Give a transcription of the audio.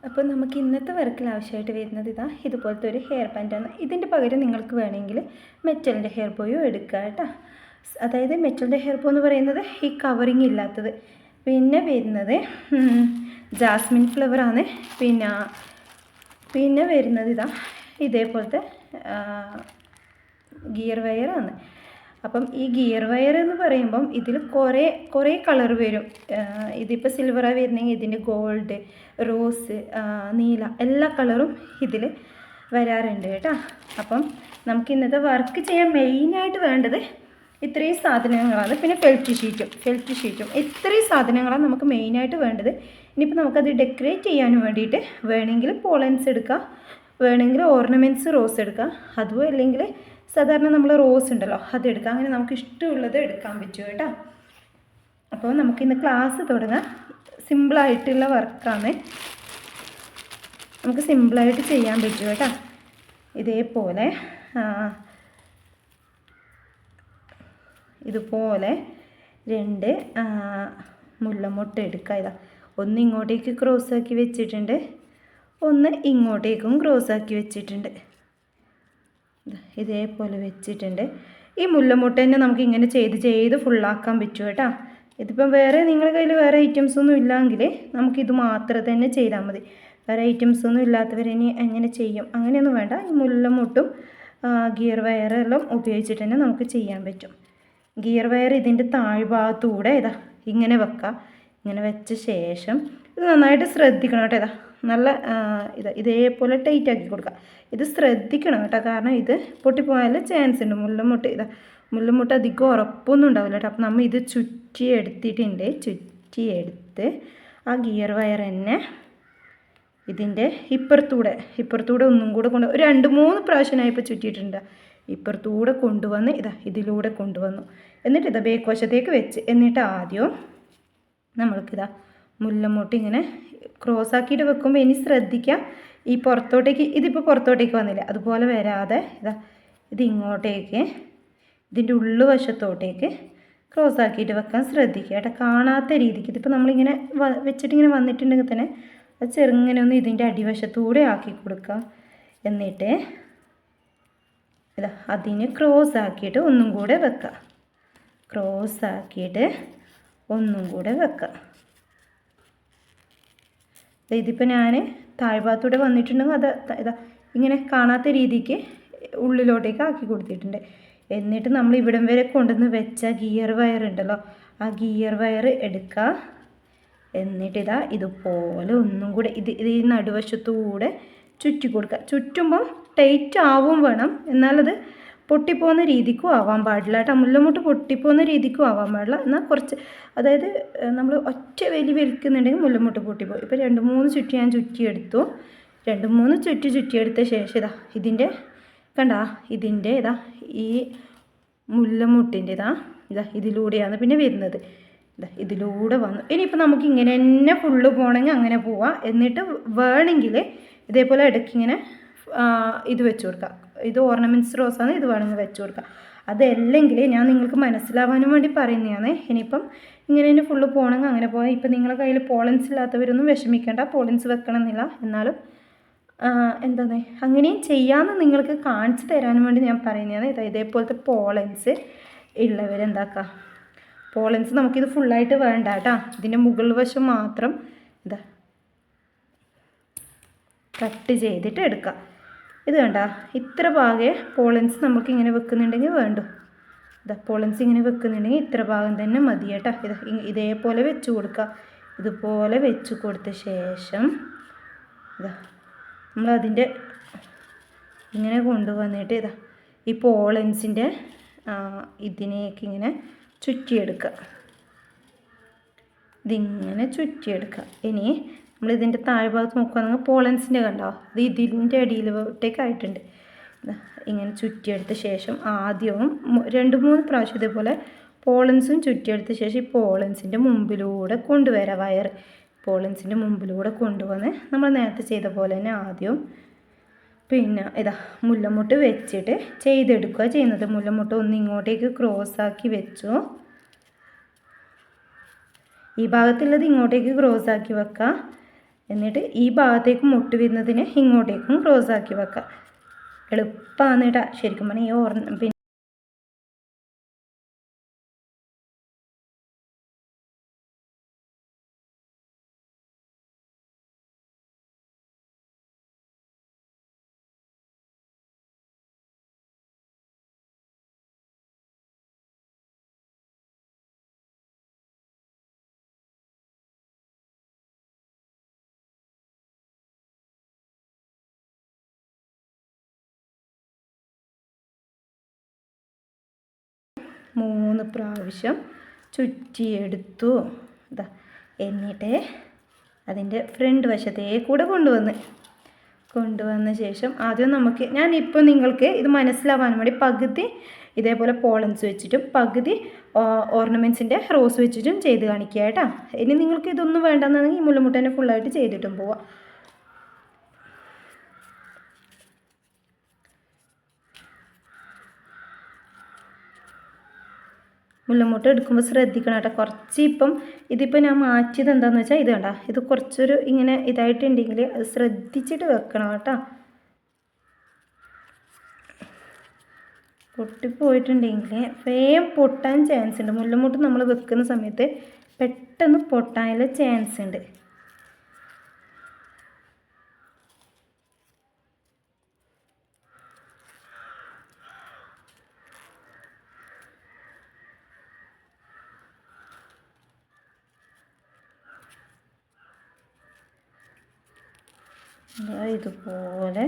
അപ്പോൾ നമുക്ക് ഇന്നത്തെ വർക്കിൽ ആവശ്യമായിട്ട് വരുന്നത് ഇതുപോലത്തെ ഒരു ഹെയർ ബാൻഡാണ്. ഇതിൻ്റെ പകരം നിങ്ങൾക്ക് വേണമെങ്കിൽ മെറ്റലിൻ്റെ ഹെയർ ബോയും എടുക്കുക കേട്ടോ. അതായത് മെറ്റലിൻ്റെ ഹെയർ ബോ എന്ന് പറയുന്നത് ഈ കവറിങ് ഇല്ലാത്തത്. പിന്നെ വരുന്നത് ജാസ്മിൻ ഫ്ലവറാണ്. പിന്നെ വരുന്നത് ഇതേപോലത്തെ ഗിയർ വയറാണ്. അപ്പം ഈ ഗിയർ വയർ എന്ന് പറയുമ്പം ഇതിൽ കുറേ കളർ വരും. ഇതിപ്പോൾ സിൽവറാണ് വരുന്നെങ്കിൽ ഇതിൻ്റെ ഗോൾഡ്, റോസ്, നീല എല്ലാ കളറും ഇതിൽ വരാറുണ്ട് കേട്ടോ. അപ്പം നമുക്ക് ഇന്നത്തെ വർക്ക് ചെയ്യാൻ മെയിനായിട്ട് വേണ്ടത് ഇത്രയും സാധനങ്ങളാണ്. പിന്നെ ഫെൽറ്റ് ഷീറ്റും ഇത്രയും സാധനങ്ങളാണ് നമുക്ക് മെയിനായിട്ട് വേണ്ടത്. ഇനിയിപ്പോൾ നമുക്കത് ഡെക്കറേറ്റ് ചെയ്യാൻ വേണ്ടിയിട്ട് വേണമെങ്കിൽ പോളൻസ് എടുക്കുക, വേണമെങ്കിൽ ഓർണമെൻറ്റ്സ് റോസ് എടുക്കുക, അതും അല്ലെങ്കിൽ സാധാരണ നമ്മൾ റോസ് ഉണ്ടല്ലോ അതെടുക്കാം. അങ്ങനെ നമുക്ക് ഇഷ്ടമുള്ളത് എടുക്കാൻ പറ്റും കേട്ടോ. അപ്പോൾ നമുക്കിന്ന് ക്ലാസ് തുടങ്ങാം. സിമ്പിളായിട്ടുള്ള വർക്കാണ്, നമുക്ക് സിമ്പിളായിട്ട് ചെയ്യാൻ പറ്റും കേട്ടോ. ഇതുപോലെ രണ്ട് മുല്ലമുട്ട എടുക്കുക. ഒന്ന് ഇങ്ങോട്ടേക്ക് ക്രോസാക്കി വെച്ചിട്ടുണ്ട്, ഒന്ന് ഇങ്ങോട്ടേക്കും ക്രോസാക്കി വെച്ചിട്ടുണ്ട്. ഇതേപോലെ വെച്ചിട്ടുണ്ട്. ഈ മുല്ലമുട്ട തന്നെ നമുക്ക് ഇങ്ങനെ ചെയ്ത് ഫുള്ളാക്കാൻ പറ്റും കേട്ടോ. ഇതിപ്പം വേറെ നിങ്ങളുടെ കയ്യിൽ വേറെ ഐറ്റംസ് ഒന്നും ഇല്ലെങ്കിൽ നമുക്കിത് മാത്രം തന്നെ ചെയ്താൽ മതി. വേറെ ഐറ്റംസ് ഒന്നും ഇല്ലാത്തവരിനി എങ്ങനെ ചെയ്യും അങ്ങനെയൊന്നും വേണ്ട. ഈ മുല്ലമുട്ടും ഗിയർ വയറെല്ലാം ഉപയോഗിച്ചിട്ട് തന്നെ നമുക്ക് ചെയ്യാൻ പറ്റും. ഗിയർ വയർ ഇതിൻ്റെ താഴ്ഭാഗത്തൂടെ ഇങ്ങനെ വെക്കുക. ഇങ്ങനെ വെച്ച ശേഷം ഇത് നന്നായിട്ട് ശ്രദ്ധിക്കണം കേട്ടോ. നല്ല ഇതേപോലെ ടൈറ്റ് ആക്കി കൊടുക്കുക. ഇത് ശ്രദ്ധിക്കണം കേട്ടോ, കാരണം ഇത് പൊട്ടിപ്പോയാൽ ചാൻസ് ഉണ്ട്. മുല്ലമുട്ട അധികം ഉറപ്പൊന്നും ഉണ്ടാവില്ല കേട്ടോ. അപ്പോൾ നമ്മൾ ഇത് ചുറ്റിയെടുത്ത് ആ ഗിയർ വയർ തന്നെ ഇതിൻ്റെ ഇപ്പുറത്തൂടെ ഒന്നും കൂടെ ഒരു 2-3 പ്രാവശ്യമായി ഇപ്പോൾ ചുറ്റിയിട്ടുണ്ട്. ഇപ്പുറത്തൂടെ കൊണ്ടുവന്ന് ഇതിലൂടെ കൊണ്ടുവന്നു. എന്നിട്ട് ബേക്ക് വശത്തേക്ക് വെച്ച്, എന്നിട്ട് ആദ്യം നമ്മൾക്കിതാ മുല്ലമുട്ട ഇങ്ങനെ ക്രോസ് ആക്കിയിട്ട് വെക്കുമ്പോൾ ഇനി ശ്രദ്ധിക്കുക, ഈ പുറത്തോട്ടേക്ക് ഇതിപ്പോൾ പുറത്തോട്ടേക്ക് വന്നില്ല, അതുപോലെ വരാതെ ഇത് ഇങ്ങോട്ടേക്ക് ഇതിൻ്റെ ഉള്ളുവശത്തോട്ടേക്ക് ക്രോസ് ആക്കിയിട്ട് വെക്കാൻ ശ്രദ്ധിക്കുക കേട്ടോ. കാണാത്ത രീതിക്ക് ഇതിപ്പോൾ നമ്മളിങ്ങനെ വെച്ചിട്ടിങ്ങനെ വന്നിട്ടുണ്ടെങ്കിൽ തന്നെ അത് ചെറുങ്ങനെ ഒന്ന് ഇതിൻ്റെ അടിവശത്തൂടെ ആക്കി കൊടുക്കുക. എന്നിട്ട് അതിന് ക്രോസ് ആക്കിയിട്ട് ഒന്നും കൂടെ വെക്കുക. ഇതിപ്പോൾ ഞാൻ താഴ്ഭാഗത്തൂടെ വന്നിട്ടുണ്ടെങ്കിൽ അത് ഇങ്ങനെ കാണാത്ത രീതിക്ക് ഉള്ളിലോട്ടേക്ക് ആക്കി കൊടുത്തിട്ടുണ്ട്. എന്നിട്ട് നമ്മൾ ഇവിടം വരെ കൊണ്ടുവന്ന് വെച്ച ഗിയർ വയർ ഉണ്ടല്ലോ, ആ ഗിയർ വയർ എടുക്കുക. എന്നിട്ട് ഇതുപോലെ ഒന്നും കൂടെ ഈ നടുവശത്തൂടെ ചുറ്റി കൊടുക്കുക. ചുറ്റുമ്പം ടൈറ്റ് ആവും വേണം, എന്നാലത് പൊട്ടിപ്പോകുന്ന രീതിക്കും ആവാൻ പാടില്ല കേട്ടോ. മുല്ലമുട്ട് പൊട്ടിപ്പോകുന്ന രീതിക്കും ആവാൻ പാടില്ല. എന്നാൽ കുറച്ച്, അതായത് നമ്മൾ ഒറ്റ വലിക്കുന്നുണ്ടെങ്കിൽ മുല്ലമുട്ട് പൊട്ടിപ്പോകും. ഇപ്പോൾ 2-3 ചുറ്റി ഞാൻ ചുറ്റിയെടുത്തു. 2-3 ചുറ്റിയെടുത്ത ശേഷം ഇതിൻ്റെ ഇതിൻ്റെ ഈ മുല്ലമുട്ടിൻ്റെ ഇതിലൂടെയാണ് പിന്നെ വരുന്നത്. ഇതിലൂടെ വന്നു. ഇനിയിപ്പോൾ നമുക്ക് ഇങ്ങനെ തന്നെ ഫുള്ള് പോകണമെങ്കിൽ അങ്ങനെ പോവാം. എന്നിട്ട് വേണമെങ്കിൽ ഇതേപോലെ ഇടയ്ക്കിങ്ങനെ ഇത് വെച്ച് കൊടുക്കുക. ഇത് ഓർണമെൻറ്റ്സ് റോസാണ്, ഇത് വേണമെങ്കിൽ വെച്ച് കൊടുക്കുക. അതല്ലെങ്കിൽ ഞാൻ നിങ്ങൾക്ക് മനസ്സിലാവാനും വേണ്ടി പറയുന്നതാണ്. ഇനിയിപ്പം ഇങ്ങനെ തന്നെ ഫുള്ള് പോകണമെങ്കിൽ അങ്ങനെ പോകാം. ഇപ്പം നിങ്ങളുടെ കയ്യിൽ പോളൻസ് ഇല്ലാത്തവരൊന്നും വിഷമിക്കേണ്ട, പോളൻസ് വെക്കണമെന്നില്ല. എന്നാലും അങ്ങനെയും ചെയ്യാമെന്ന് നിങ്ങൾക്ക് കാണിച്ചു തരാനും വേണ്ടി ഞാൻ പറയുന്നതാണ്. ഇതേപോലത്തെ പോളൻസ് ഉള്ളവരെന്താക്കുക, പോളൻസ് നമുക്കിത് ഫുള്ളായിട്ട് വേണ്ട കേട്ടോ. ഇതിൻ്റെ മുകൾ വശം മാത്രം കട്ട് ചെയ്തിട്ട് എടുക്കുക. ഇത് കണ്ട, ഇത്ര ഭാഗേ പോളൻസ് നമുക്ക് ഇങ്ങനെ വെക്കുന്നുണ്ടെങ്കിൽ വേണ്ടു. പോളൻസ് ഇങ്ങനെ വെക്കുന്നുണ്ടെങ്കിൽ ഇത്ര ഭാഗം തന്നെ മതി കേട്ടോ. ഇതേപോലെ വെച്ച് കൊടുക്കുക. ഇതുപോലെ വെച്ച് കൊടുത്ത ശേഷം നമ്മളതിൻ്റെ ഇങ്ങനെ കൊണ്ടുവന്നിട്ട് ഈ പോളൻസിൻ്റെ ഇതിനേക്ക് ഇങ്ങനെ ചുറ്റിയെടുക്കുക. ഇതിങ്ങനെ ചുറ്റിയെടുക്കുക. ഇനി നമ്മളിതിൻ്റെ താഴ്ഭാഗത്ത് നോക്കുകയാണെങ്കിൽ പോളൻസിൻ്റെ കണ്ടോ, അത് ഇതിൻ്റെ അടിയിലോട്ടേക്കായിട്ടുണ്ട്. ഇങ്ങനെ ചുറ്റിയെടുത്ത ശേഷം ആദ്യവും 2-3 പ്രാവശ്യം ഇതേപോലെ പോളൻസും ചുറ്റിയെടുത്ത ശേഷം ഈ പോളൻസിൻ്റെ മുമ്പിലൂടെ കൊണ്ടുവരാം. വയർ പോളൻസിൻ്റെ മുമ്പിലൂടെ കൊണ്ടുവന്ന് നമ്മൾ നേരത്തെ ചെയ്ത പോലെ തന്നെ ആദ്യം പിന്നെ മുല്ലമുട്ട് വെച്ചിട്ട് ചെയ്തെടുക്കുക ചെയ്യുന്നത്. മുല്ലമുട്ട് ഒന്ന് ഇങ്ങോട്ടേക്ക് ക്രോസാക്കി വെച്ചു, ഈ ഭാഗത്തുള്ളത് ഇങ്ങോട്ടേക്ക് ക്രോസാക്കി വെക്കുക. എന്നിട്ട് ഈ ഭാഗത്തേക്ക് മുട്ട് വരുന്നതിന് ഇങ്ങോട്ടേക്കും ക്രോസ് ആക്കി വെക്കാം. എളുപ്പമാണ് കേട്ടോ ശരിക്കും പറഞ്ഞാൽ ഈ പിന്നെ മൂന്ന് പ്രാവശ്യം ചുറ്റിയെടുത്തു. ഇതാ എന്നിട്ട് അതിൻ്റെ ഫ്രണ്ട് വശത്തേ കൂടെ കൊണ്ടുവന്ന ശേഷം ആദ്യം നമുക്ക് ഞാനിപ്പോൾ നിങ്ങൾക്ക് ഇത് മനസ്സിലാവാൻ വേണ്ടി പകുതി ഇതേപോലെ പോളൻസ് വെച്ചിട്ടും പകുതി ഓർണമെൻറ്റ്സിൻ്റെ റോസ് വെച്ചിട്ടും ചെയ്ത് കാണിക്കുക കേട്ടോ. ഇനി നിങ്ങൾക്ക് ഇതൊന്നും വേണ്ടെന്നുണ്ടെങ്കിൽ ഈ മുല്ലമുട്ട തന്നെ ഫുള്ളായിട്ട് ചെയ്തിട്ടും പോവാം. മുല്ലമുട്ട എടുക്കുമ്പോൾ ശ്രദ്ധിക്കണം കേട്ടോ. കുറച്ച് ഇതിപ്പോൾ ഞാൻ മാറ്റിയത് എന്താണെന്ന് വെച്ചാൽ ഇത് കണ്ട, ഇത് കുറച്ചൊരു ഇങ്ങനെ ഇതായിട്ടുണ്ടെങ്കിൽ അത് ശ്രദ്ധിച്ചിട്ട് വെക്കണം കേട്ടോ. പൊട്ടിപ്പോയിട്ടുണ്ടെങ്കിൽ വേഗം പൊട്ടാൻ ചാൻസ് ഉണ്ട്. മുല്ലമുട്ട് നമ്മൾ വെക്കുന്ന സമയത്ത് പെട്ടെന്ന് പൊട്ടാനുള്ള ചാൻസ് ഉണ്ട്. ഇതുപോലെ